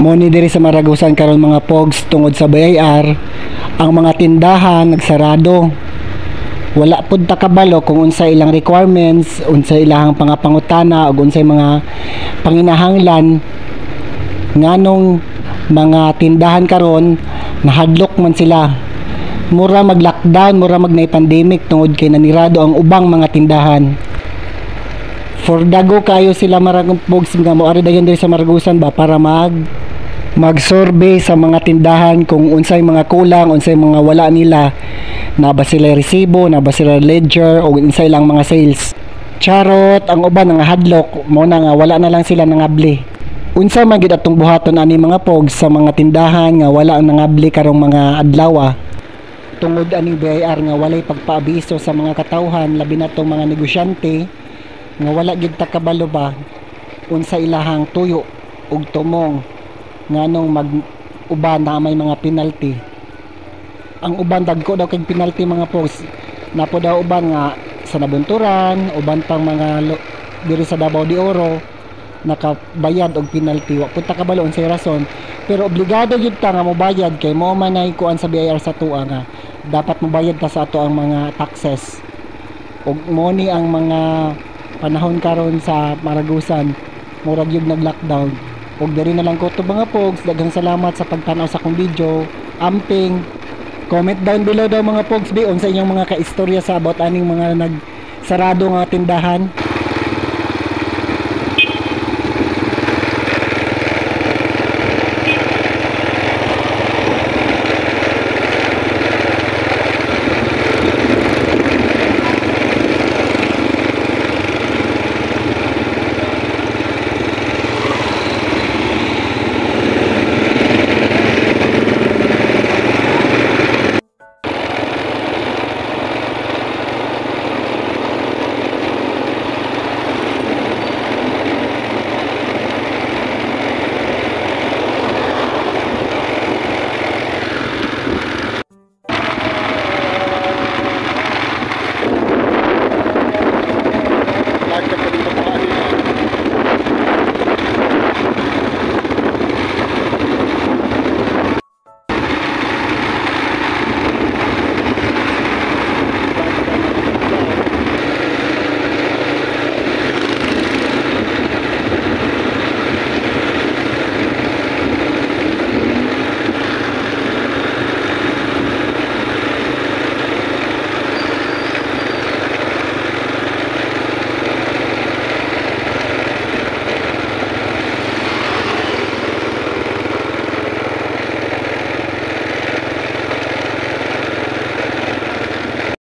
Muni diri sa Maragusan karon mga pogs tungod sa BIR, ang mga tindahan nagsarado. Wala pud ta kabalo kung unsa ilang requirements, unsa ilang pangapangutana ug unsay mga panginahanglan nganong mga tindahan karon nahadlok man sila. Mura mag-lockdown, mura magnay pandemic tungod kay nanirado ang ubang mga tindahan. For dago kayo sila Maragupogs nga moari dayon diri sa Maragusan ba para mag-survey sa mga tindahan kung unsay mga kulang, unsay mga wala nila, na ba sila resibo, na ba sila ledger o unsay lang mga sales. Charot, ang uban nga hadlok mo na nga wala na lang sila nangabli. Unsa man gid atong buhaton ani mga pogs sa mga tindahan nga wala ang nangabli karong mga adlaw tungod aning BIR nga walay pagpaabiso sa mga katawhan labi na tong mga negosyante nga wala gid ta kabalo ba unsa ilahang tuyo ug tumong nganong mag-uban na may mga penalty. Ang uban dagko daw kay penalty mga pogs. Napo daw uban nga sa Nabunturan, uban pang mga diri sa Davao de Oro nakabayad og penalty. Wa pud ta kabalo unsay rason, pero obligado gyud ta nga mobayad kay mao man ay kuan sa BIR sa tuwa nga dapat mobayad ta sa ato ang mga taxes. Ug mo ni ang mga panahon karon sa Maragusan murag gyud nag-lockdown. Ug diri na lang ko to mga pogs, daghang salamat sa pagtan-aw sa akong video. Amping comment down below daw mga pogs bi unsa inyong mga kaistorya sa about aning mga nagsarado nga tindahan.